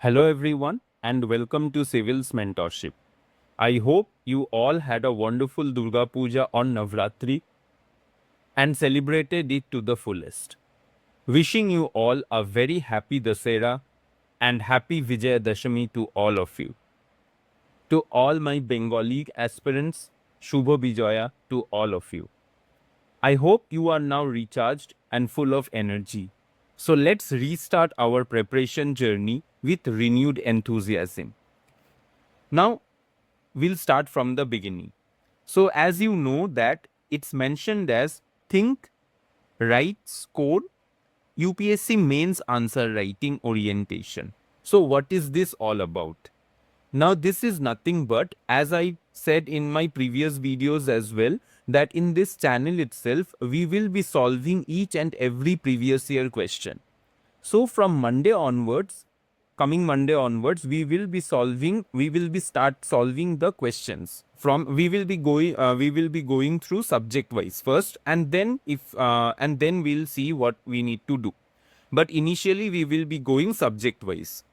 Hello everyone and welcome to Civils Mentorship. I hope you all had a wonderful Durga Puja on Navratri and celebrated it to the fullest. Wishing you all a very happy Dasera and happy Vijayadashami to all of you. To all my Bengali aspirants, Shubho Bijaya to all of you. I hope you are now recharged and full of energy. So let's restart our preparation journey with renewed enthusiasm. Now, we'll start from the beginning. So as you know that it's mentioned as think, write, score, UPSC Mains Answer Writing Orientation. So what is this all about? Now this is nothing but, as I said in my previous videos as well, that in this channel itself, we will be solving each and every previous year question. So from Monday onwards, coming Monday onwards, we will be start solving the questions. We will be going through subject wise first, and then we'll see what we need to do. But initially we will be going subject wise.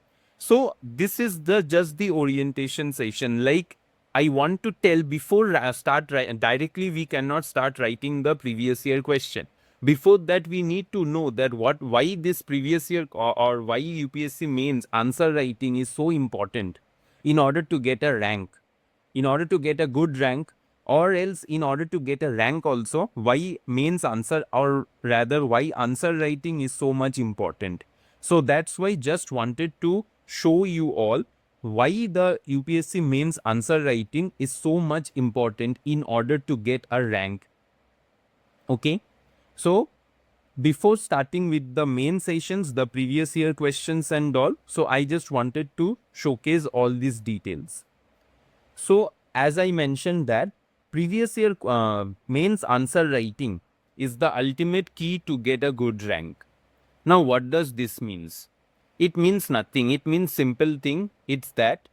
So this is just the orientation session. Like I want to tell before directly we cannot start writing the previous year question. Before that we need to know that why this previous year or why UPSC mains answer writing is so important in order to get a rank, in order to get a good rank, or else in order to get a rank also, why mains answer, or rather why answer writing is so much important. So that's why just wanted to show you all why the UPSC mains answer writing is so much important in order to get a rank. Okay, so before starting with the main sessions, the previous year questions and all, so I just wanted to showcase all these details. So as I mentioned that previous year mains answer writing is the ultimate key to get a good rank. Now what does this means? It means nothing. It means simple thing. It's that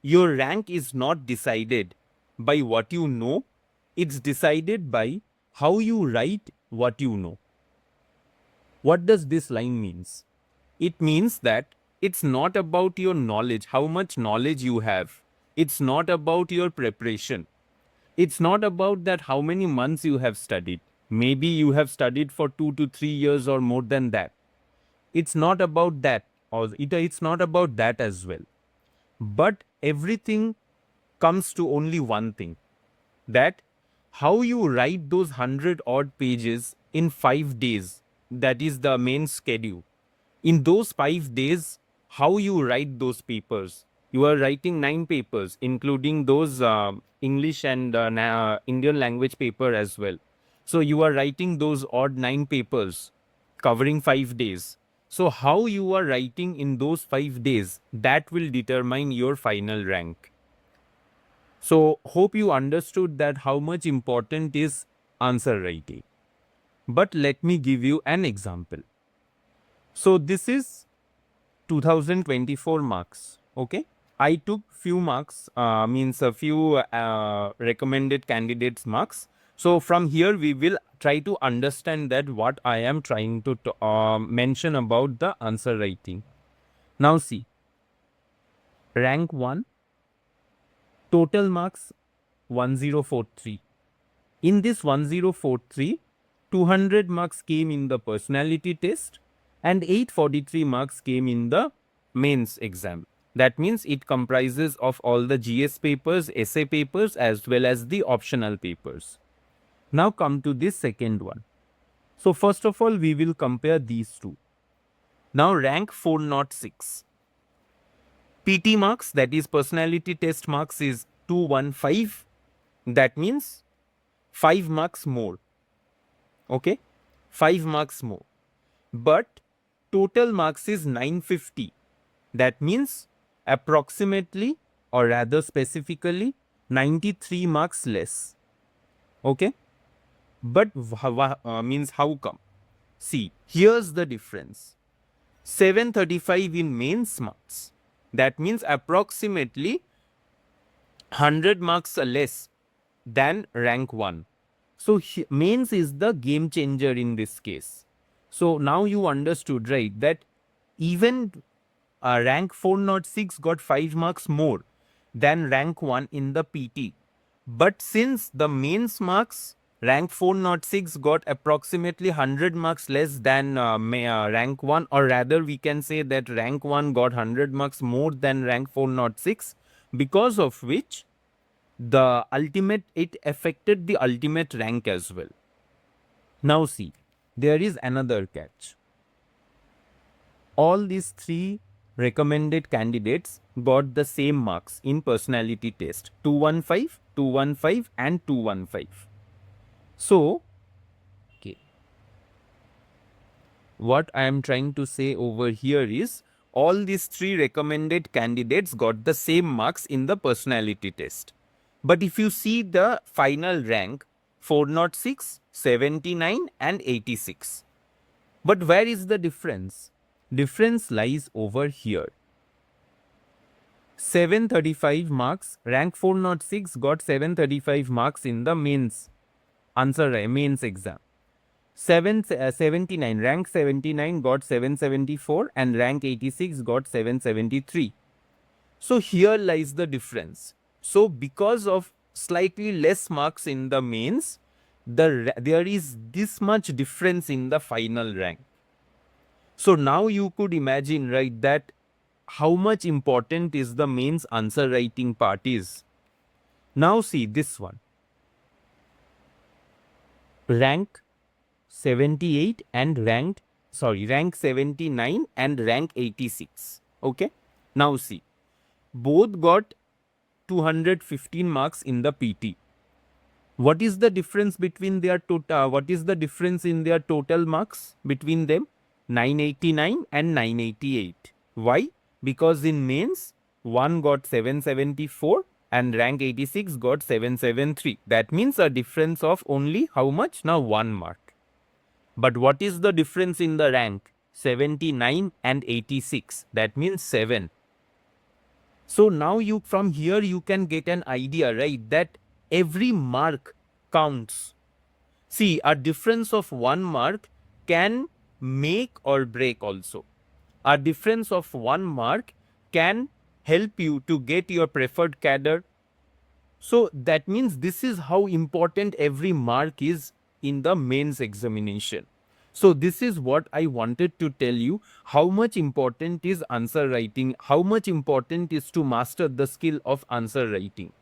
your rank is not decided by what you know. It's decided by how you write what you know. What does this line means? It means that it's not about your knowledge, how much knowledge you have. It's not about your preparation. It's not about that how many months you have studied. Maybe you have studied for 2 to 3 years or more than that. It's not about that, or it's not about that as well. But everything comes to only one thing, that how you write those 100 odd pages in 5 days, that is the main schedule. In those 5 days, how you write those papers. You are writing 9 papers, including those English and Indian language paper as well. So you are writing those odd 9 papers covering 5 days. So how you are writing in those 5 days, that will determine your final rank. So hope you understood that how much important is answer writing. But let me give you an example. So this is 2024 marks. Okay. I took few marks, means a few recommended candidates marks. So from here we will try to understand that what I am trying to mention about the answer writing. Now see, rank 1, total marks 1043. In this 1043, 200 marks came in the personality test and 843 marks came in the mains exam. That means it comprises of all the GS papers, essay papers as well as the optional papers. Now come to this second one. So first of all, we will compare these two. Now rank 406. PT marks, that is personality test marks, is 215. That means 5 marks more. Okay, 5 marks more. But total marks is 950. That means approximately, or rather specifically, 93 marks less. Okay, but means how come? See, here's the difference. 735 in mains marks. That means approximately 100 marks less than rank 1. So mains is the game changer in this case. So now you understood, right, that even rank 406 got 5 marks more than rank 1 in the PT. But since the mains marks, rank 406 got approximately 100 marks less than rank 1, or rather we can say that rank 1 got 100 marks more than rank 406, because of which it affected the ultimate rank as well. Now see, there is another catch. All these three recommended candidates got the same marks in personality test: 215, 215 and 215. So, okay, what I am trying to say over here is all these three recommended candidates got the same marks in the personality test. But if you see the final rank, 406, 79 and 86. But where is the difference? Difference lies over here. 735 marks, rank 406 got 735 marks in the mains exam. 79, rank 79 got 774 and rank 86 got 773. So here lies the difference. So because of slightly less marks in the mains, there is this much difference in the final rank. So now you could imagine, right, that how much important is the mains answer writing part is. Now see this one. Rank 78 and rank 79 and rank 86. Okay. Now see, both got 215 marks in the PT. What is the difference between their total? What is the difference in their total marks between them? 989 and 988. Why? Because in mains, one got 774 and rank 86 got 773. That means a difference of only how much? Now 1 mark. But what is the difference in the rank? 79 and 86. That means 7. So now from here you can get an idea, right, that every mark counts. See, a difference of 1 mark can make or break also. A difference of 1 mark can help you to get your preferred cadre. So that means this is how important every mark is in the mains examination. So this is what I wanted to tell you, how much important is answer writing, how much important is to master the skill of answer writing.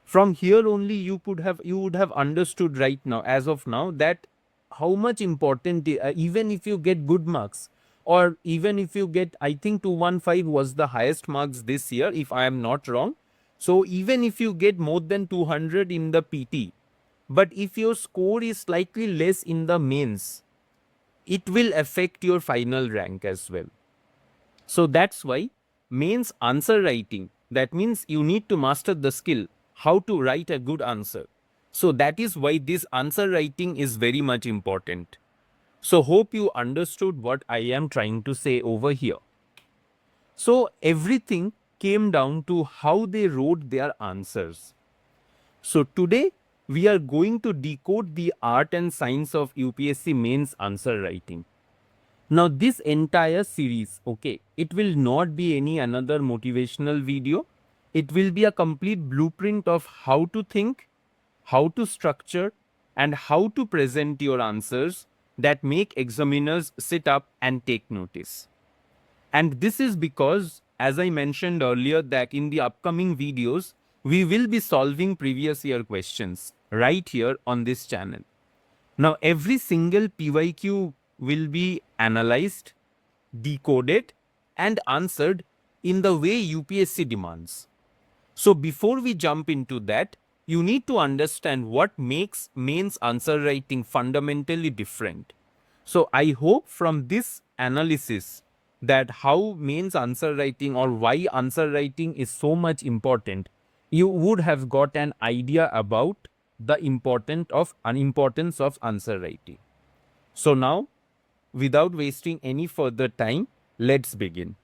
From here only you would have understood right now, as of now, that how much important, even if you get good marks, or even if you get, I think 215 was the highest marks this year, if I am not wrong. So even if you get more than 200 in the PT, but if your score is slightly less in the mains, it will affect your final rank as well. So that's why mains answer writing, that means you need to master the skill how to write a good answer. So that is why this answer writing is very much important. So hope you understood what I am trying to say over here. So everything came down to how they wrote their answers. So today we are going to decode the art and science of UPSC mains answer writing. Now this entire series, okay, it will not be any another motivational video. It will be a complete blueprint of how to think, how to structure, and how to present your answers that make examiners sit up and take notice. And this is because, as I mentioned earlier, that in the upcoming videos, we will be solving previous year questions right here on this channel. Now, every single PYQ will be analyzed, decoded, and answered in the way UPSC demands. So before we jump into that, you need to understand what makes mains answer writing fundamentally different. So I hope from this analysis that how mains answer writing, or why answer writing is so much important, you would have got an idea about the importance of answer writing. So now, without wasting any further time, let's begin.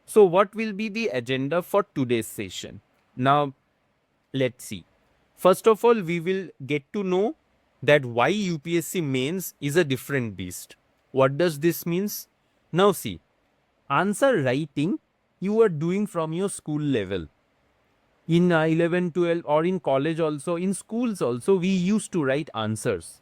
So what will be the agenda for today's session? Now, let's see. First of all, we will get to know that why UPSC mains is a different beast. What does this mean? Now see, answer writing you are doing from your school level. In 11, 12 or in college also, in schools also, we used to write answers.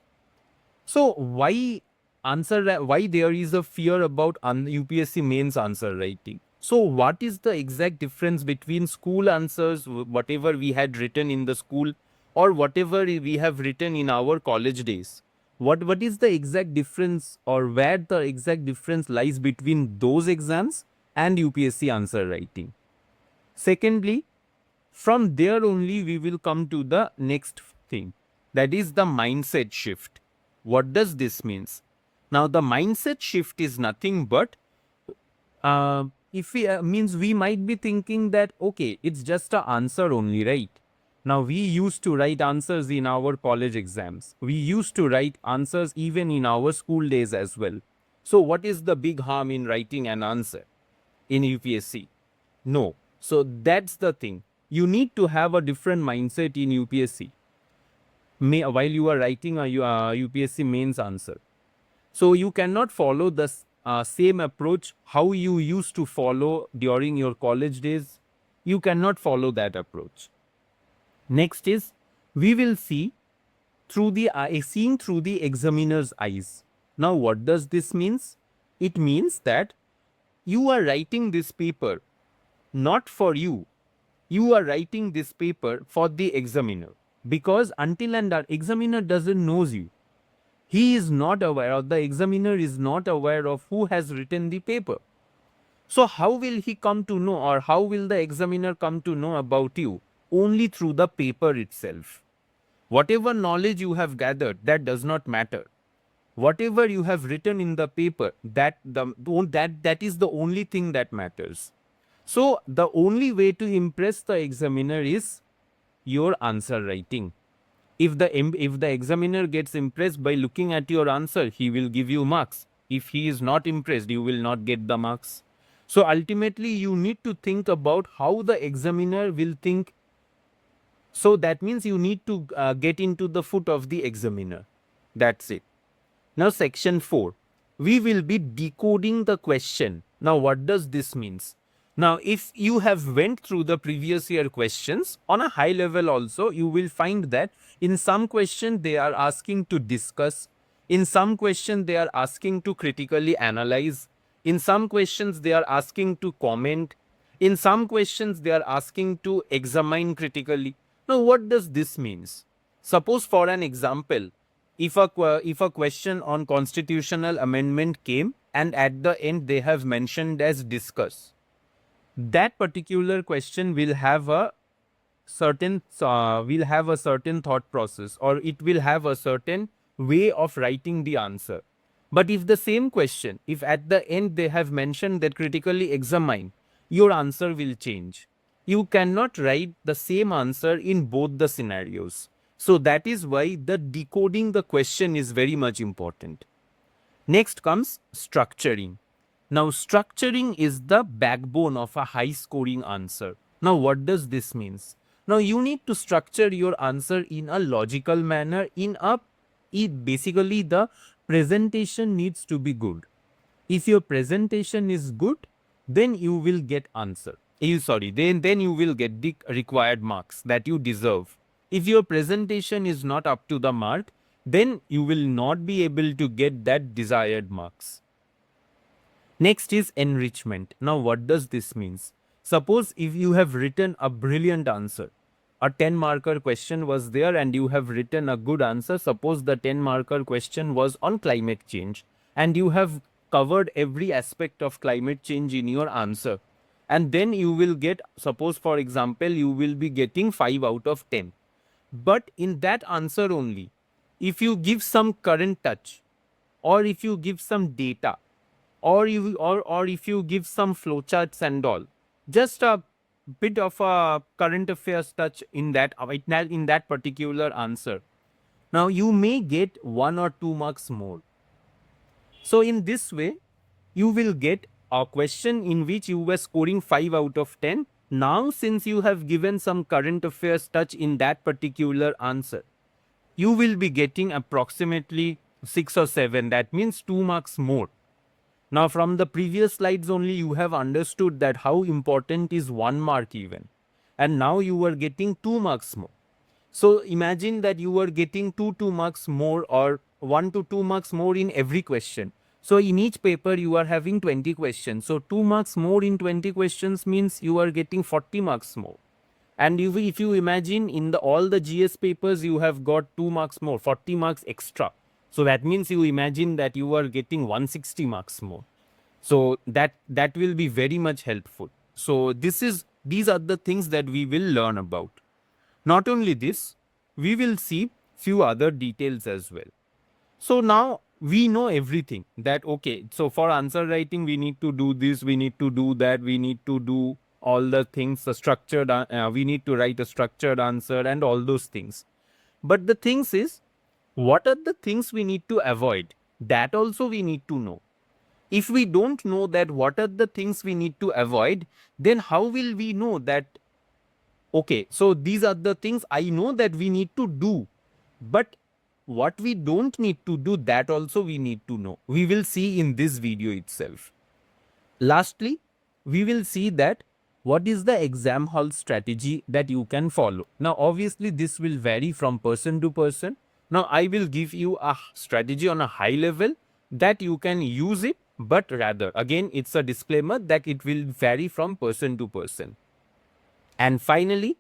So why there is a fear about UPSC mains answer writing? So what is the exact difference between school answers, whatever we had written in the school, or whatever we have written in our college days? What is the exact difference, or where the exact difference lies between those exams and UPSC answer writing? Secondly, from there only we will come to the next thing, that is the mindset shift. What does this means? Now the mindset shift is nothing but if we means we might be thinking that okay, it's just a answer only, right? Now we used to write answers in our college exams, we used to write answers even in our school days as well. So what is the big harm in writing an answer in UPSC? No. So that's the thing. You need to have a different mindset in UPSC while you are writing a UPSC mains answer. So you cannot follow the same approach how you used to follow during your college days. You cannot follow that approach. Next is, we will see through the seeing through the examiner's eyes. Now what does this means? It means that you are writing this paper not for you. You are writing this paper for the examiner, because until and our examiner doesn't knows you, he is not aware, or the examiner is not aware of who has written the paper. So how will he come to know, or how will the examiner come to know about you? Only through the paper itself. Whatever knowledge you have gathered, that does not matter. Whatever you have written in the paper, that is the only thing that matters. So the only way to impress the examiner is your answer writing. If the examiner gets impressed by looking at your answer, he will give you marks. If he is not impressed, you will not get the marks. So ultimately, you need to think about how the examiner will think. So that means you need to get into the foot of the examiner. That's it. Now section 4, we will be decoding the question. Now what does this means? Now if you have went through the previous year questions on a high level also, you will find that in some question they are asking to discuss, in some question they are asking to critically analyze, in some questions they are asking to comment, in some questions they are asking to examine critically. Now what does this means? Suppose for an example, if a question on constitutional amendment came and at the end they have mentioned as discuss, that particular question will have a certain thought process, or it will have a certain way of writing the answer. But if the same question, if at the end they have mentioned that critically examine, your answer will change. You cannot write the same answer in both the scenarios. So that is why the decoding the question is very much important. Next comes structuring. Now, structuring is the backbone of a high scoring answer. Now, what does this means? Now, you need to structure your answer in a logical manner. Basically, the presentation needs to be good. If your presentation is good, then you will get answer. Then you will get the required marks that you deserve. If your presentation is not up to the mark, then you will not be able to get that desired marks. Next is enrichment. Now what does this means? Suppose if you have written a brilliant answer, a 10 marker question was there and you have written a good answer. Suppose the 10 marker question was on climate change and you have covered every aspect of climate change in your answer. And then you will get, suppose for example, you will be getting 5 out of 10. But in that answer only, if you give some current touch, or if you give some data, or if you give some flowcharts and all, just a bit of a current affairs touch in that particular answer, now you may get 1 or 2 marks more. So in this way, you will get a question in which you were scoring 5 out of 10. Now, since you have given some current affairs touch in that particular answer, you will be getting approximately 6 or 7. That means 2 marks more. Now from the previous slides only you have understood that how important is 1 mark even. And now you are getting 2 marks more. So imagine that you are getting 2 marks more or 1 to 2 marks more in every question. So in each paper you are having 20 questions. So 2 marks more in 20 questions means you are getting 40 marks more. And if you imagine in all the GS papers you have got 2 marks more, 40 marks extra. So that means you imagine that you are getting 160 marks more. So that will be very much helpful. So these are the things that we will learn about. Not only this, we will see few other details as well. So now we know everything that okay, so for answer writing we need to do this, we need to do that, we need to do all the things, we need to write a structured answer and all those things. But the things is, what are the things we need to avoid? That also we need to know. If we don't know that what are the things we need to avoid, then how will we know that okay, so these are the things I know that we need to do, but what we don't need to do, that also we need to know. We will see in this video itself. Lastly, we will see that what is the exam hall strategy that you can follow. Now, obviously, this will vary from person to person. Now, I will give you a strategy on a high level that you can use it, but rather, again, it's a disclaimer that it will vary from person to person. And finally,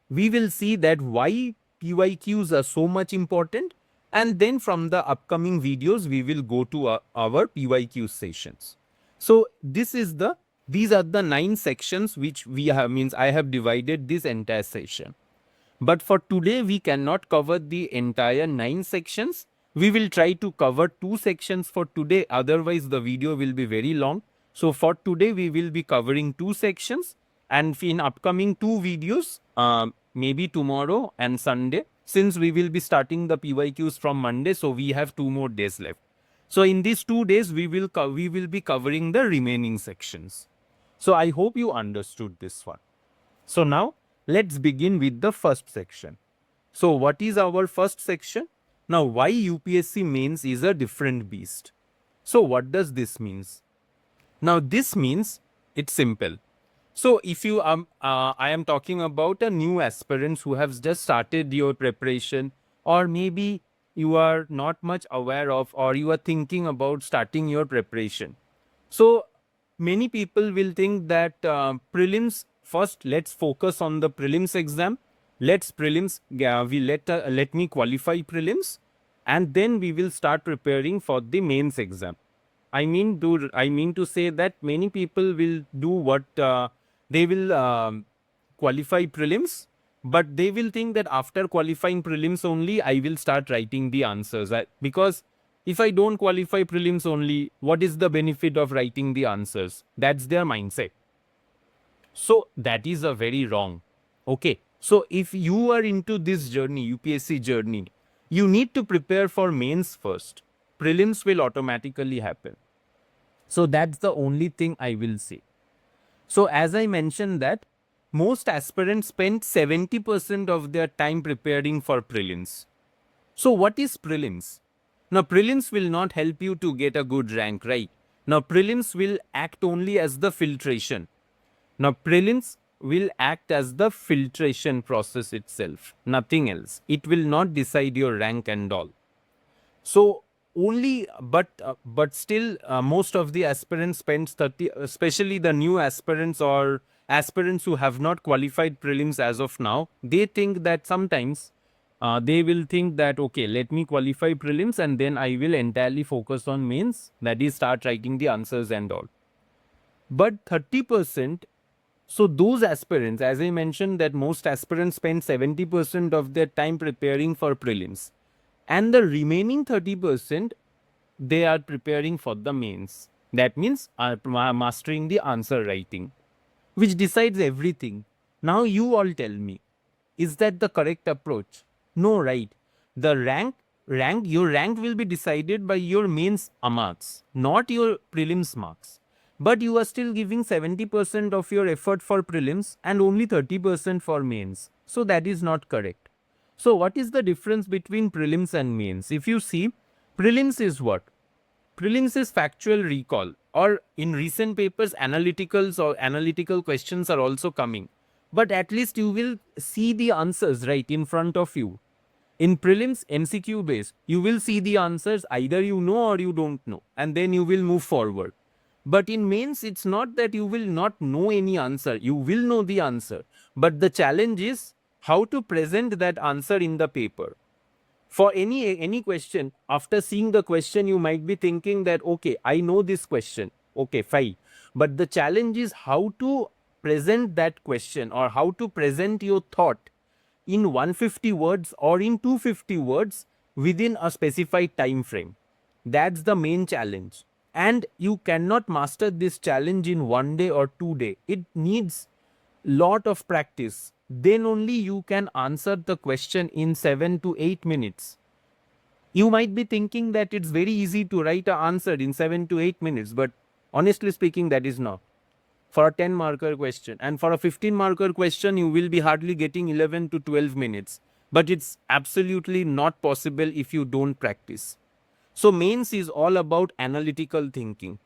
we will see that why PYQs are so much important. And then from the upcoming videos, we will go to our PYQ sessions. So these are the 9 sections which I have divided this entire session. But for today, we cannot cover the entire 9 sections. We will try to cover 2 sections for today. Otherwise, the video will be very long. So for today, we will be covering 2 sections. And in upcoming 2 videos, maybe tomorrow and Sunday, since we will be starting the PYQs from Monday, so we have 2 more days left. So in these 2 days, we will be covering the remaining sections. So I hope you understood this one. So now let's begin with the first section. So what is our first section? Now why UPSC Mains is a different beast. So what does this means? Now this means it's simple. So if you I am talking about a new aspirants who have just started your preparation, or maybe you are not much aware of, or you are thinking about starting your preparation. So many people will think that prelims first. Let's focus on the prelims exam. Let me qualify prelims, and then we will start preparing for the mains exam. I mean to say that many people will do what they will qualify prelims, but they will think that after qualifying prelims only, I will start writing the answers. Because if I don't qualify prelims only, what is the benefit of writing the answers? That's their mindset. So that is a very wrong. Okay. So if you are into this journey, UPSC journey, you need to prepare for mains first. Prelims will automatically happen. So that's the only thing I will say. So as I mentioned that most aspirants spend 70% of their time preparing for prelims. So what is prelims? Now prelims will not help you to get a good rank, right? Now prelims will act only as the filtration. Now prelims will act as the filtration process itself, nothing else. It will not decide your rank and all. So but still most of the aspirants spend 30, especially the new aspirants or aspirants who have not qualified prelims as of now, they think that sometimes they will think that okay, let me qualify prelims and then I will entirely focus on mains, that is start writing the answers and all. But 30%, so those aspirants, as I mentioned that most aspirants spend 70% of their time preparing for prelims. And the remaining 30%, they are preparing for the mains. That means mastering the answer writing, which decides everything. Now you all tell me, is that the correct approach? No, right? The your rank will be decided by your mains marks, not your prelims marks. But you are still giving 70% of your effort for prelims and only 30% for mains. So that is not correct. So what is the difference between prelims and mains? If you see, prelims is what? Prelims is factual recall. Or in recent papers, analyticals or analytical questions are also coming. But at least you will see the answers right in front of you. In prelims, MCQ based, you will see the answers, either you know or you don't know, and then you will move forward. But in mains, it's not that you will not know any answer, you will know the answer. But the challenge is how to present that answer in the paper. For any question, after seeing the question, you might be thinking that, okay, I know this question. Okay, fine. But the challenge is how to present that question, or how to present your thought in 150 words or in 250 words within a specified time frame. That's the main challenge. And you cannot master this challenge in 1 day or 2 day. It needs lot of practice. Then only you can answer the question in 7 to 8 minutes. You might be thinking that it's very easy to write an answer in 7 to 8 minutes, but honestly speaking, that is not. For a 10 marker question, and for a 15 marker question, you will be hardly getting 11 to 12 minutes. But it's absolutely not possible if you don't practice. So, mains is all about analytical thinking.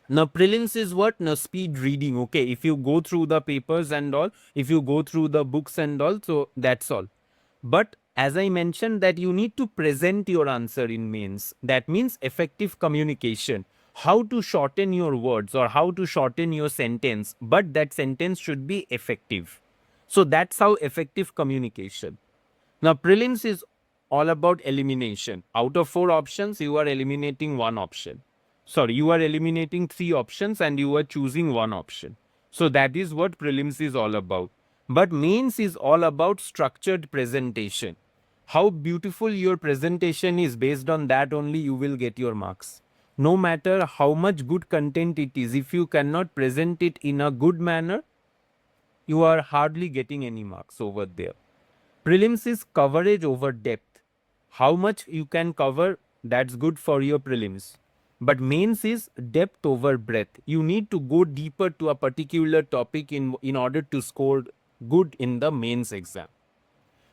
Now, prelims is what? Now, speed reading. Okay, if you go through the papers and all, if you go through the books and all, so that's all. But as I mentioned, that you need to present your answer in mains. That means effective communication. How to shorten your words or how to shorten your sentence, but that sentence should be effective. So that's how effective communication. Now, prelims is all about elimination. Out of 4 options, you are eliminating one option. Sorry, you are eliminating 3 options and you are choosing one option. So that is what prelims is all about. But mains is all about structured presentation. How beautiful your presentation is, based on that only you will get your marks. No matter how much good content it is, if you cannot present it in a good manner, you are hardly getting any marks over there. Prelims is coverage over depth. How much you can cover, that's good for your prelims. But mains is depth over breadth. You need to go deeper to a particular topic in order to score good in the mains exam.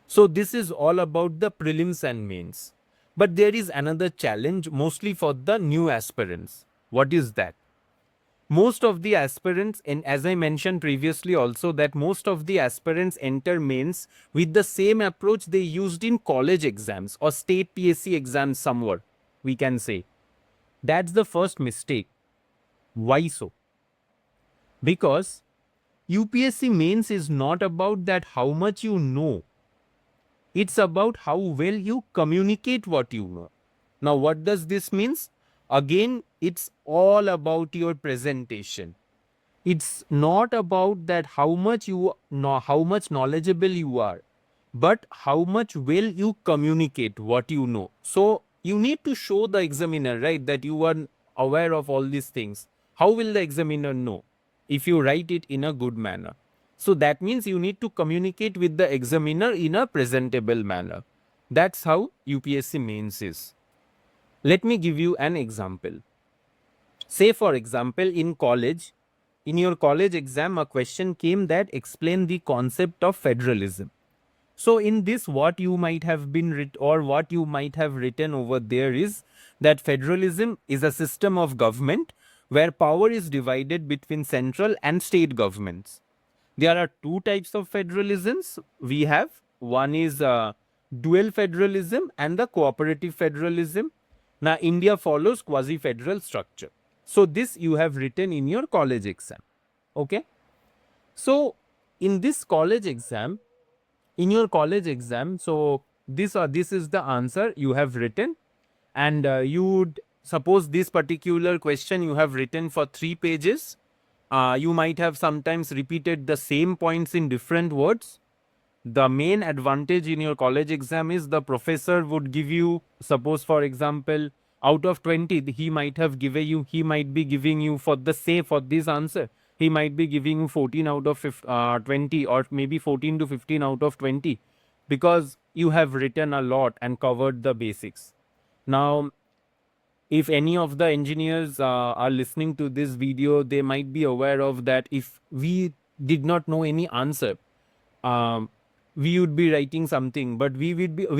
So this is all about the prelims and mains. But there is another challenge, mostly for the new aspirants. What is that? Most of the aspirants, and as I mentioned previously also, that most of the aspirants enter mains with the same approach they used in college exams or state PSC exams somewhere, we can say. That's the first mistake. Why so? Because UPSC mains is not about that how much you know. It's about how well you communicate what you know. Now, what does this means? Again, it's all about your presentation. It's not about that how much you know, how much knowledgeable you are, but how much well you communicate what you know. So you need to show the examiner, right, that you are aware of all these things. How will the examiner know if you write it in a good manner? So that means you need to communicate with the examiner in a presentable manner. That's how UPSC mains is. Let me give you an example. Say, for example, in college, in your college exam, a question came that explain the concept of federalism. So in this, what you might have been or what you might have written over there is that federalism is a system of government where power is divided between central and state governments. There are 2 types of federalisms we have. One is dual federalism and the cooperative federalism. Now, India follows quasi-federal structure. So, this you have written in your college exam. Okay. So, in this college exam, in your college exam, so this is the answer you have written, and you would suppose this particular question you have written for 3 pages. You might have sometimes repeated the same points in different words. The main advantage in your college exam is the professor would give you, suppose for example, out of 20, he might have given you, he might be giving you for the say for this answer, he might be giving you 14 out of 20, or maybe 14 to 15 out of 20, because you have written a lot and covered the basics. Now, if any of the engineers are listening to this video, they might be aware of that if we did not know any answer, um, we would be writing something, but we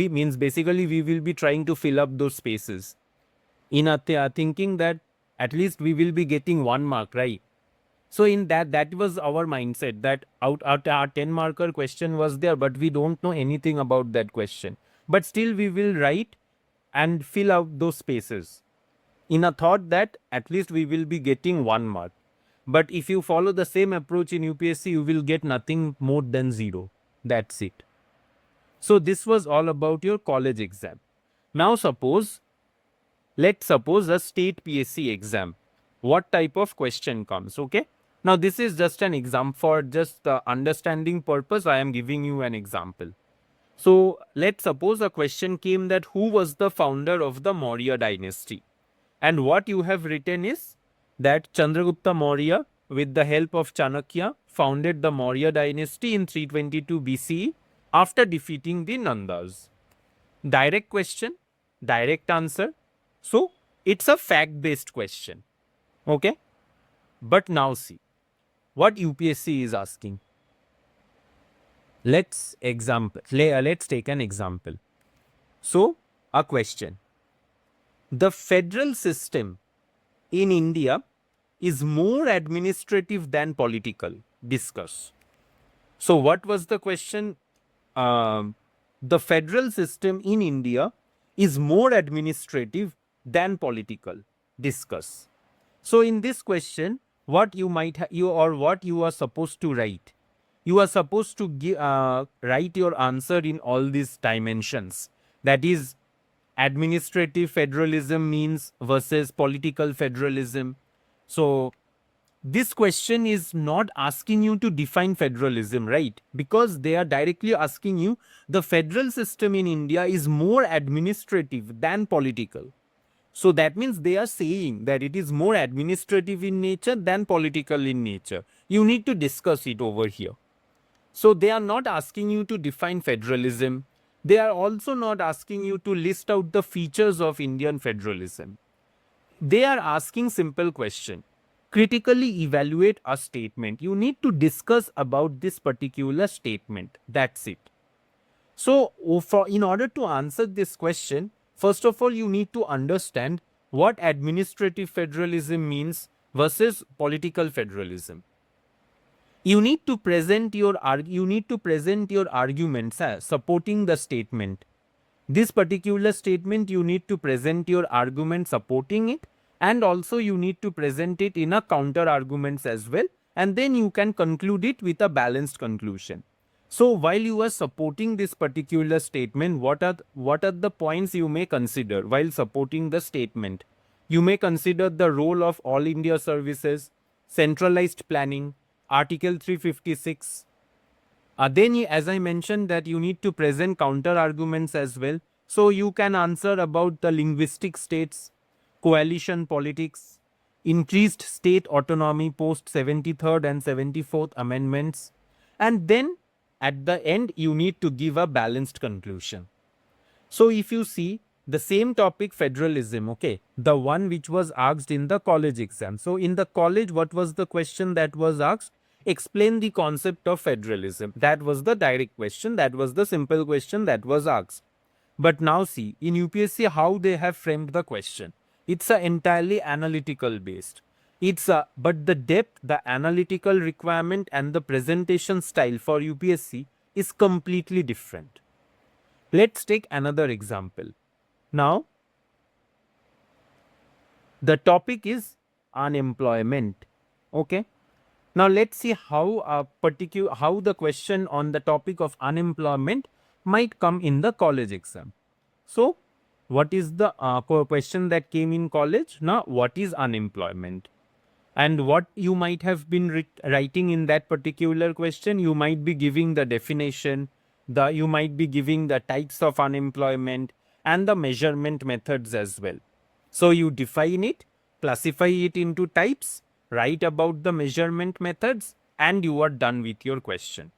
means basically we will be trying to fill up those spaces in a thinking that At least we will be getting 1 mark, right? So in that was our mindset, that out our 10 marker question was there, but we don't know anything about that question. But still we will write and fill out those spaces in a thought that at least we will be getting 1 mark. But if you follow the same approach in UPSC, you will get nothing more than 0. That's it. So this was all about your college exam. Now let's suppose a state PSC exam. What type of question comes? Okay. Now this is just an example for just the understanding purpose. I am giving you an example. So let's suppose a question came that who was the founder of the Maurya dynasty? And what you have written is that Chandragupta Maurya, with the help of Chanakya, founded the Maurya dynasty in 322 BCE after defeating the Nandas. Direct question, direct answer. So it's a fact-based question. Okay? But now see what UPSC is asking. Let's take an example. So a question. The federal system in India is more administrative than political. Discuss. So what was the question? The federal system in India is more administrative than political. Discuss. So in this question, what you are supposed to write? You are supposed to write your answer in all these dimensions. That is, administrative federalism means versus political federalism. So this question is not asking you to define federalism, right? Because they are directly asking you, the federal system in India is more administrative than political. So that means they are saying that it is more administrative in nature than political in nature. You need to discuss it over here. So they are not asking you to define federalism. They are also not asking you to list out the features of Indian federalism. They are asking simple question. Critically evaluate a statement. You need to discuss about this particular statement. That's it. So in order to answer this question, first of all, you need to understand what administrative federalism means versus political federalism. You need to present your arguments supporting the statement. This particular statement, you need to present your argument supporting it, and also you need to present it in a counter arguments as well, and then you can conclude it with a balanced conclusion. So while you are supporting this particular statement, what are the points you may consider while supporting the statement? You may consider the role of All India Services, centralized planning, Article 356. Then, as I mentioned, that you need to present counter arguments as well. So you can answer about the linguistic states, coalition politics, increased state autonomy post 73rd and 74th amendments, and then at the end you need to give a balanced conclusion. So if you see the same topic, federalism, okay, the one which was asked in the college exam. So in the college, what was the question that was asked? Explain the concept of federalism. That was the direct question. That was the simple question that was asked. But now see, in UPSC, how they have framed the question. It's entirely analytical based. But the depth, the analytical requirement and the presentation style for UPSC is completely different. Let's take another example. Now, the topic is unemployment. Okay. Now let's see how the question on the topic of unemployment might come in the college exam. So, what is the question that came in college? Now, what is unemployment? And what you might have been writing in that particular question, you might be giving the definition, you might be giving the types of unemployment and the measurement methods as well. So you define it, classify it into types, write about the measurement methods, and you are done with your question.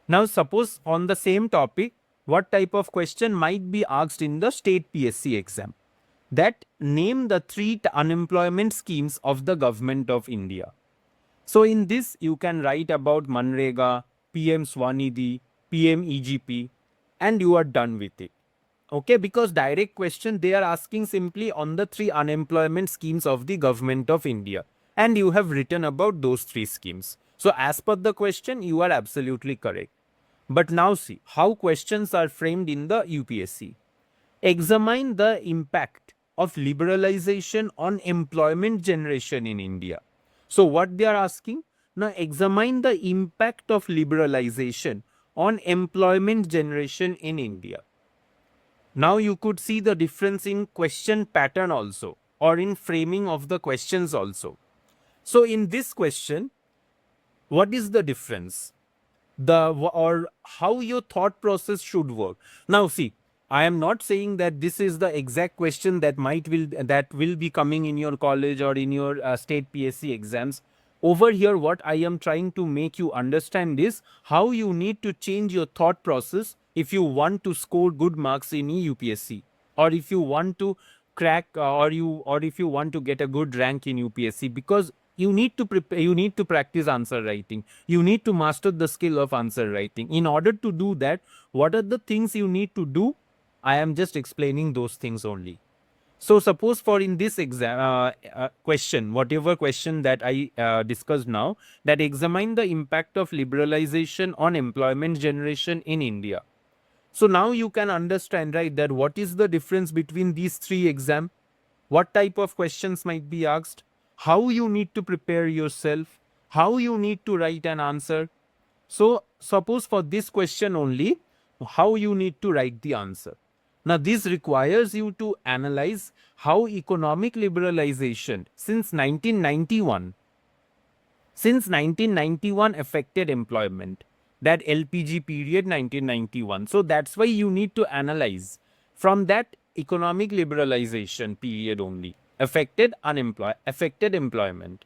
Now suppose on the same topic, what type of question might be asked in the state PSC exam? That name the 3 unemployment schemes of the government of India. So in this you can write about Manrega, PM Swanidhi, PM EGP, and you are done with it. Okay, because direct question they are asking simply on the 3 unemployment schemes of the government of India. And you have written about those 3 schemes. So as per the question, you are absolutely correct. But now see how questions are framed in the UPSC. Examine the impact of liberalization on employment generation in India. So what they are asking? Now examine the impact of liberalization on employment generation in India. Now you could see the difference in question pattern also, or in framing of the questions also. So in this question, what is the difference? Or how your thought process should work. Now see, I am not saying that this is the exact question that will be coming in your college or in your state PSC exams. Over here what I am trying to make you understand is how you need to change your thought process if you want to score good marks in UPSC, or if you want to crack or if you want to get a good rank in UPSC, because you need to prepare, you need to practice answer writing, you need to master the skill of answer writing. In order to do that, what are the things you need to do? I am just explaining those things only. So suppose for in this exam question, whatever question that I discussed now, that examine the impact of liberalization on employment generation in India. So now you can understand, right, that what is the difference between these 3 exams, what type of questions might be asked, how you need to prepare yourself, how you need to write an answer. So suppose for this question only, how you need to write the answer. Now this requires you to analyze how economic liberalization since 1991 affected employment, that LPG period 1991. So that's why you need to analyze from that economic liberalization period only affected employment.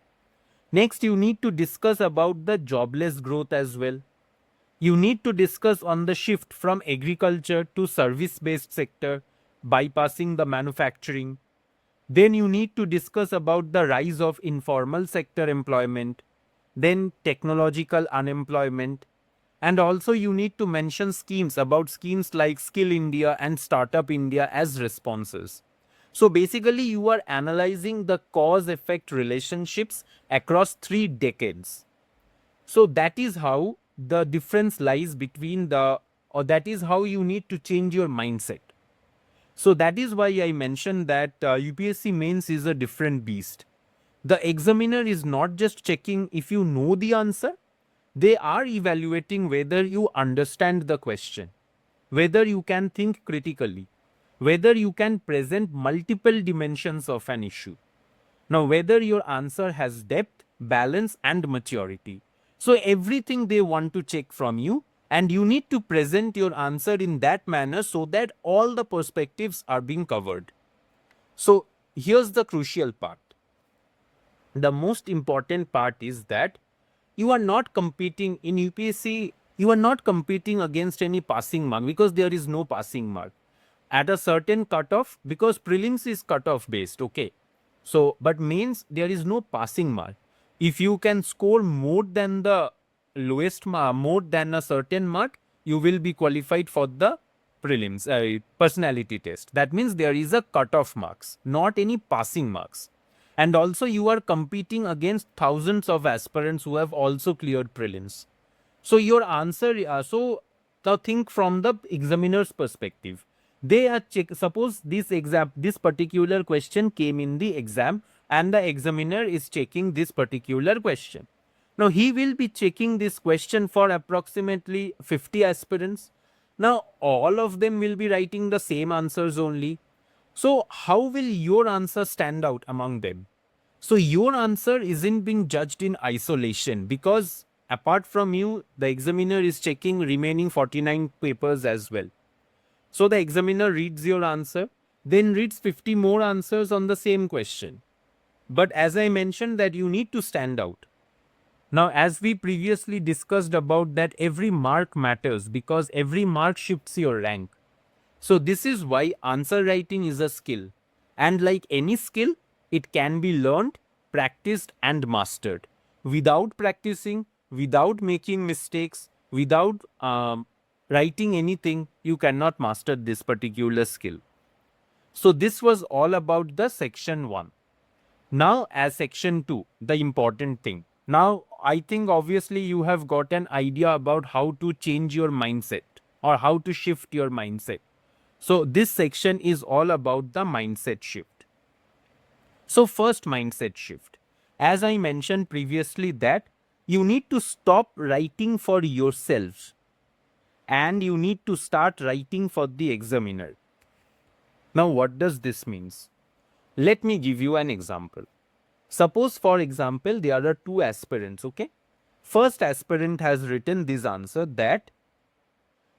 Next, you need to discuss about the jobless growth as well. You need to discuss on the shift from agriculture to service based sector, bypassing the manufacturing. Then you need to discuss about the rise of informal sector employment, then technological unemployment, and also you need to mention schemes like Skill India and Startup India as responses. So basically you are analyzing the cause effect relationships across 3 decades. So that is how the difference lies between or that is how you need to change your mindset. So that is why I mentioned that UPSC mains is a different beast. The examiner is not just checking if you know the answer, they are evaluating whether you understand the question, whether you can think critically, whether you can present multiple dimensions of an issue. Now, whether your answer has depth, balance, and maturity. So, everything they want to check from you, and you need to present your answer in that manner so that all the perspectives are being covered. So, here's the crucial part. The most important part is that you are not competing in UPSC, you are not competing against any passing mark, because there is no passing mark at a certain cutoff, because prelims is cutoff based. Okay, so but mains there is no passing mark. If you can score more than the lowest mark, more than a certain mark, you will be qualified for the prelims personality test. That means there is a cutoff marks, not any passing marks. And also you are competing against thousands of aspirants who have also cleared prelims. So your answer, think from the examiner's perspective. They are suppose this particular question came in the exam and the examiner is checking this particular question. Now he will be checking this question for approximately 50 aspirants. Now all of them will be writing the same answers only. So how will your answer stand out among them? So your answer isn't being judged in isolation, because apart from you, the examiner is checking remaining 49 papers as well. So the examiner reads your answer, then reads 50 more answers on the same question. But as I mentioned that you need to stand out. Now, as we previously discussed about that every mark matters because every mark shifts your rank. So this is why answer writing is a skill. And like any skill, it can be learned, practiced and mastered. Without practicing, without making mistakes, without writing anything, you cannot master this particular skill. So this was all about the section 1. Now as section 2, the important thing. Now I think obviously you have got an idea about how to change your mindset or how to shift your mindset. So this section is all about the mindset shift. So first mindset shift. As I mentioned previously that you need to stop writing for yourself and you need to start writing for the examiner. Now what does this means? Let me give you an example. Suppose for example there are two aspirants, okay? First aspirant has written this answer that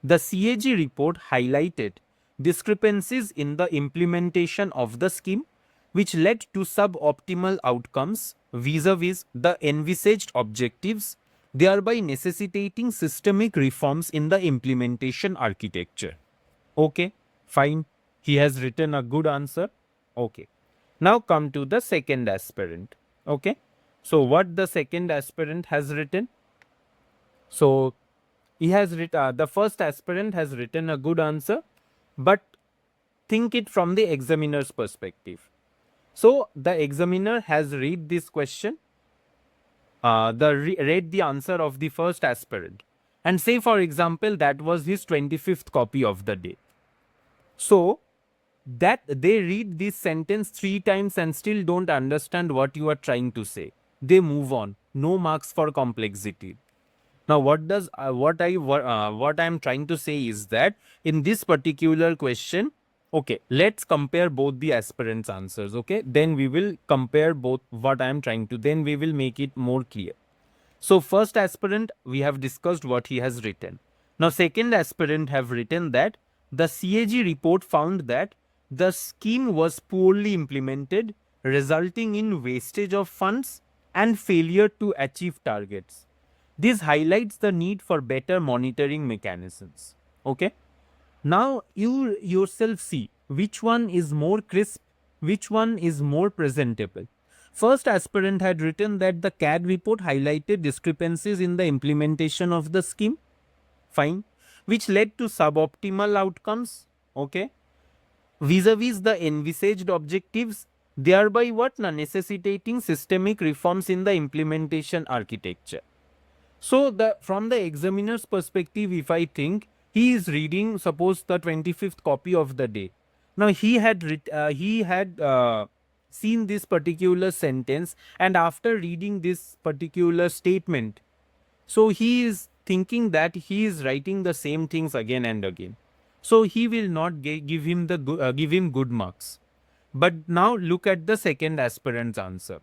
the CAG report highlighted discrepancies in the implementation of the scheme which led to suboptimal outcomes vis-a-vis the envisaged objectives, thereby necessitating systemic reforms in the implementation architecture. Okay, fine. He has written a good answer. Okay. Now come to the second aspirant. Okay. So what the second aspirant has written? So he has written, the first aspirant has written a good answer, but think it from the examiner's perspective. So the examiner has read this question, read the answer of the first aspirant, and say for example that was his 25th copy of the day. So that they read this sentence 3 times and still don't understand what you are trying to say. They move on. No marks for complexity. Now, what I am trying to say is that in this particular question, okay, let's compare both the aspirants' answers. Okay, then we will compare both what I am trying to. Then we will make it more clear. So first aspirant, we have discussed what he has written. Now second aspirant have written that the CAG report found that the scheme was poorly implemented, resulting in wastage of funds and failure to achieve targets. This highlights the need for better monitoring mechanisms. Okay. Now you yourself see which one is more crisp, which one is more presentable. First aspirant had written that the CAG report highlighted discrepancies in the implementation of the scheme. Fine. Which led to suboptimal outcomes. Okay. Vis-a-vis the envisaged objectives, thereby what? Necessitating systemic reforms in the implementation architecture. So from the examiner's perspective, if I think he is reading, suppose the 25th copy of the day. Now he had seen this particular sentence, and after reading this particular statement, so he is thinking that he is writing the same things again and again. So he will not give him good marks. But now look at the second aspirant's answer.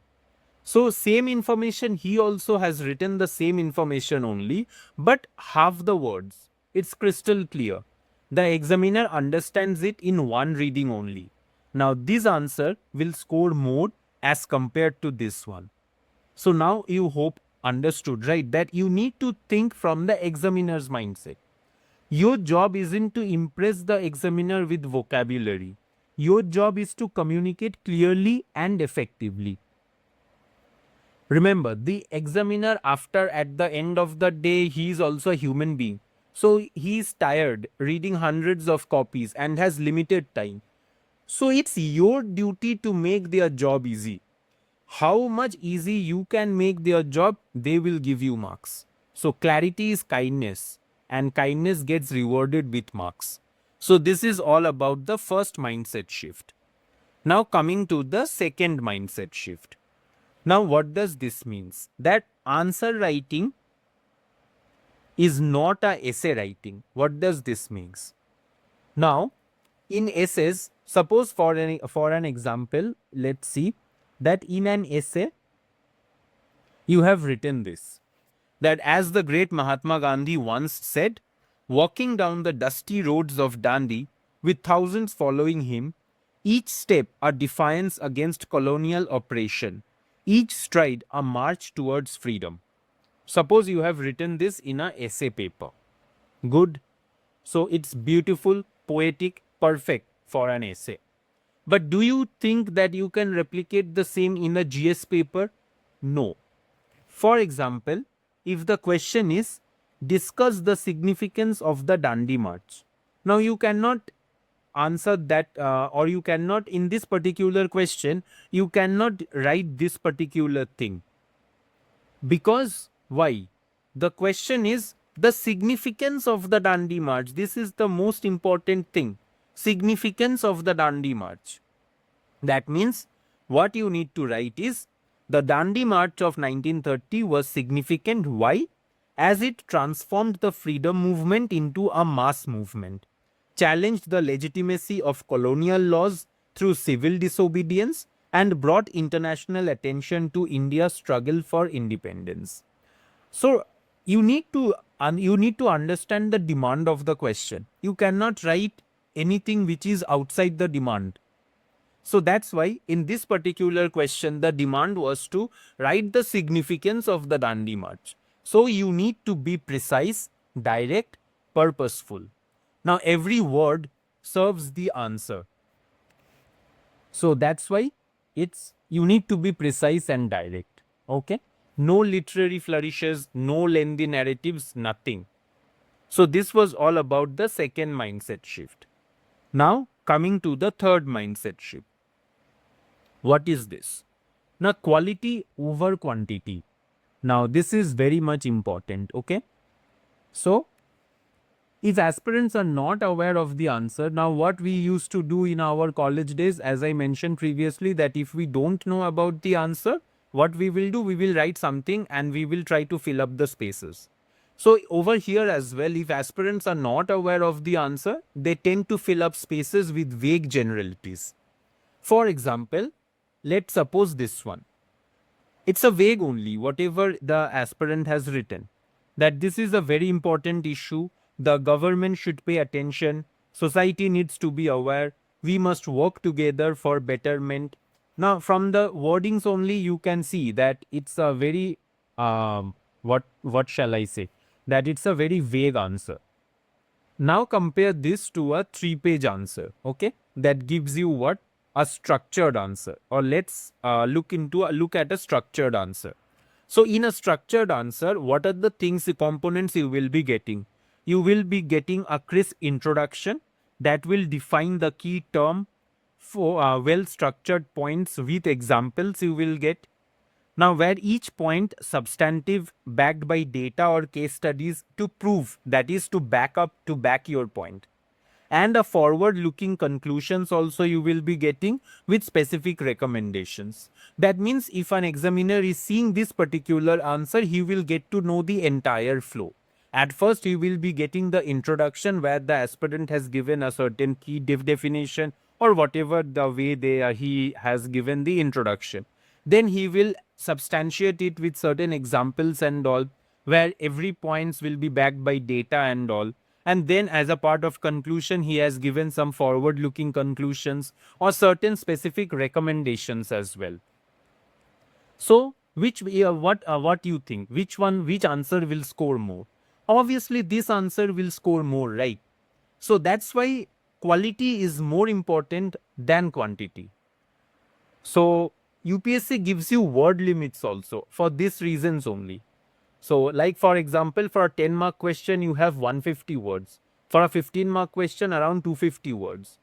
So same information, he also has written the same information only, but half the words. It's crystal clear. The examiner understands it in one reading only. Now this answer will score more as compared to this one. So now you hope understood, right? That you need to think from the examiner's mindset. Your job isn't to impress the examiner with vocabulary. Your job is to communicate clearly and effectively. Remember, the examiner at the end of the day, he is also a human being. So he is tired reading hundreds of copies and has limited time. So it's your duty to make their job easy. How much easy you can make their job, they will give you marks. So clarity is kindness, and kindness gets rewarded with marks. So this is all about the first mindset shift. Now coming to the second mindset shift. Now what does this mean? That answer writing is not a essay writing. What does this mean? Now in essays, suppose for an example, let's see that in an essay you have written this, that as the great Mahatma Gandhi once said, walking down the dusty roads of Dandi with thousands following him, each step a defiance against colonial oppression, each stride a march towards freedom. Suppose you have written this in an essay paper. Good. So it's beautiful, poetic, perfect for an essay. But do you think that you can replicate the same in a GS paper? No. For example, if the question is, Discuss the significance of the Dandi March. Now you cannot answer that, or you cannot, in this particular question, you cannot write this particular thing. Because why? The question is the significance of the Dandi March. This is the most important thing. Significance of the Dandi March. That means what you need to write is the Dandi March of 1930 was significant. Why? As it transformed the freedom movement into a mass movement, challenged the legitimacy of colonial laws through civil disobedience, and brought international attention to India's struggle for independence. So you need to understand the demand of the question. You cannot write anything which is outside the demand. So that's why in this particular question, the demand was to write the significance of the Dandi March. So you need to be precise, direct, purposeful. Now every word serves the answer. So that's why you need to be precise and direct. Okay? No literary flourishes, no lengthy narratives, nothing. So this was all about the second mindset shift. Now coming to the third mindset shift. What is this? Now, quality over quantity. Now, this is very much important. Okay. So, if aspirants are not aware of the answer, now what we used to do in our college days, as I mentioned previously, that if we don't know about the answer, what we will do, we will write something and we will try to fill up the spaces. So, over here as well, if aspirants are not aware of the answer, they tend to fill up spaces with vague generalities. For example, let's suppose this one. It's a vague only, whatever the aspirant has written. That this is a very important issue. The government should pay attention. Society needs to be aware. We must work together for betterment. Now, from the wordings only, you can see that it's a very, what shall I say? That it's a very vague answer. Now compare this to a 3-page answer, okay? That gives you what? A structured answer. Or let's look at a structured answer. So in a structured answer, what are the things, the components you will be getting? You will be getting a crisp introduction that will define the key term for well-structured points with examples you will get. Now, where each point substantive backed by data or case studies to prove, that is to back your point. And a forward looking conclusions also you will be getting with specific recommendations. That means if an examiner is seeing this particular answer, he will get to know the entire flow. At first, you will be getting the introduction where the aspirant has given a certain key definition or whatever the way he has given the introduction. Then he will substantiate it with certain examples and all, where every points will be backed by data and all. And then as a part of conclusion, he has given some forward looking conclusions or certain specific recommendations as well. So what you think, which answer will score more? Obviously this answer will score more, right? So that's why quality is more important than quantity. So UPSC gives you word limits also for these reasons only. So like for example, for a 10-mark question, you have 150 words. For a 15-mark question, around 250 words.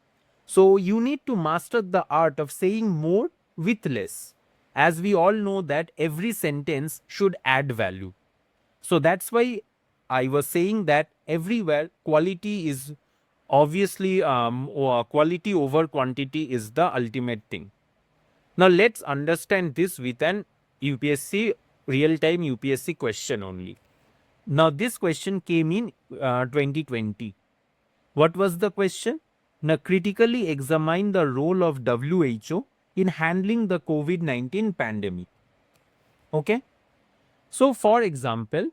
So you need to master the art of saying more with less. As we all know that every sentence should add value. So that's why I was saying that everywhere quality is obviously quality over quantity is the ultimate thing. Now let's understand this with an UPSC real-time UPSC question only. Now this question came in 2020. What was the question? Now critically examine the role of WHO in handling the COVID-19 pandemic. Okay. So for example,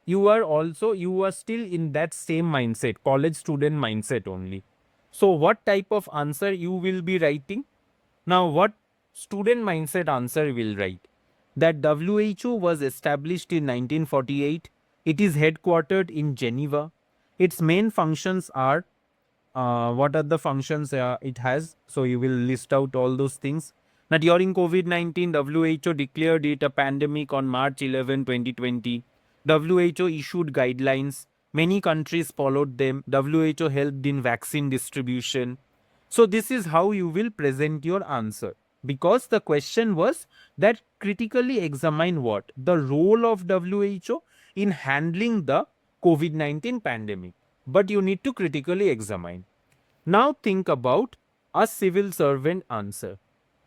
you are still in that same mindset, college student mindset only. So what type of answer you will be writing? Now what student mindset answer will write? That WHO was established in 1948. It is headquartered in Geneva. Its main functions are, what are the functions it has? So you will list out all those things. Now during COVID-19, WHO declared it a pandemic on March 11, 2020. WHO issued guidelines. Many countries followed them. WHO helped in vaccine distribution. So this is how you will present your answer. Because the question was that critically examine what? The role of WHO in handling the COVID-19 pandemic. But you need to critically examine. Now think about a civil servant answer.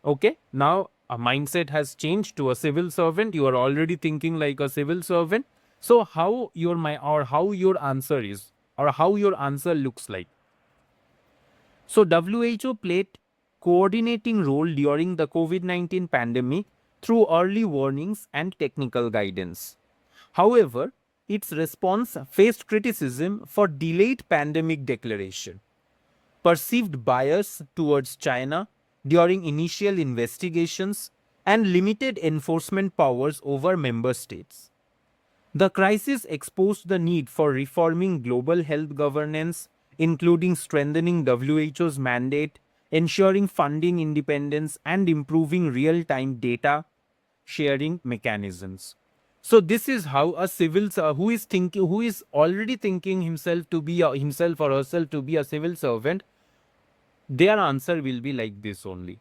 Okay, now a mindset has changed to a civil servant. You are already thinking like a civil servant. So how your how your answer is, or how your answer looks like. So WHO played coordinating role during the COVID-19 pandemic through early warnings and technical guidance. However, its response faced criticism for delayed pandemic declaration, perceived bias towards China during initial investigations, and limited enforcement powers over member states. The crisis exposed the need for reforming global health governance, including strengthening WHO's mandate, ensuring funding independence, and improving real time data sharing mechanisms. So this is how a civil who is already thinking himself to be himself or herself to be a civil servant, their answer will be like this only.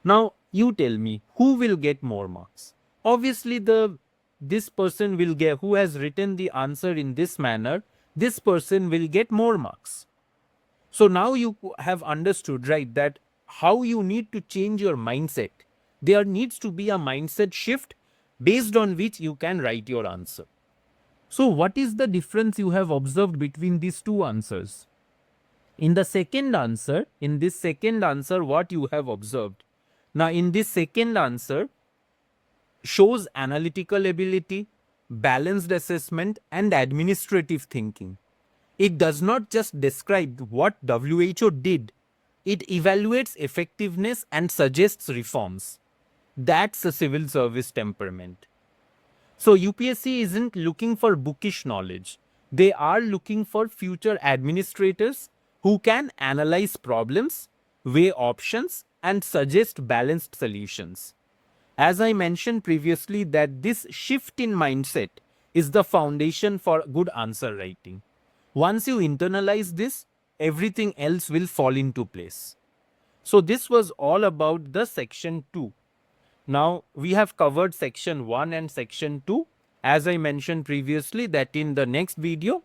Now you tell me who will get more marks. Obviously this person will get, who has written the answer in this manner, this person will get more marks. So now you have understood, right, that how you need to change your mindset. There needs to be a mindset shift based on which you can write your answer. So what is the difference you have observed between these two answers? In this second answer, what you have observed? Now, in this second answer, shows analytical ability, balanced assessment, and administrative thinking. It does not just describe what WHO did, it evaluates effectiveness and suggests reforms. That's a civil service temperament. So UPSC isn't looking for bookish knowledge. They are looking for future administrators who can analyze problems, weigh options, and suggest balanced solutions. As I mentioned previously, that this shift in mindset is the foundation for good answer writing. Once you internalize this, everything else will fall into place. So this was all about the section 2. Now we have covered section 1 and section 2. As I mentioned previously, that in the next video,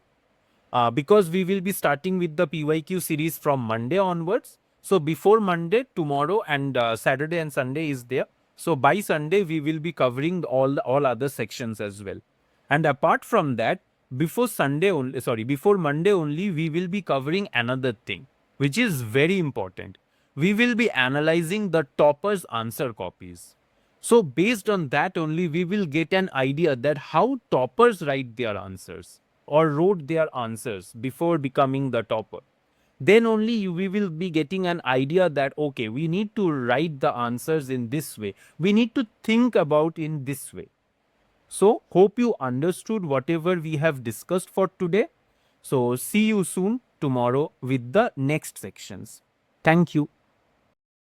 because we will be starting with the PYQ series from Monday onwards. So before Monday, tomorrow and Saturday and Sunday is there. So by Sunday, we will be covering all other sections as well. And apart from that, before Monday only, we will be covering another thing, which is very important. We will be analyzing the toppers' answer copies. So based on that only, we will get an idea that how toppers write their answers or wrote their answers before becoming the topper. Then only we will be getting an idea that, okay, we need to write the answers in this way. We need to think about in this way. So hope you understood whatever we have discussed for today. So see you soon tomorrow with the next sections. Thank you.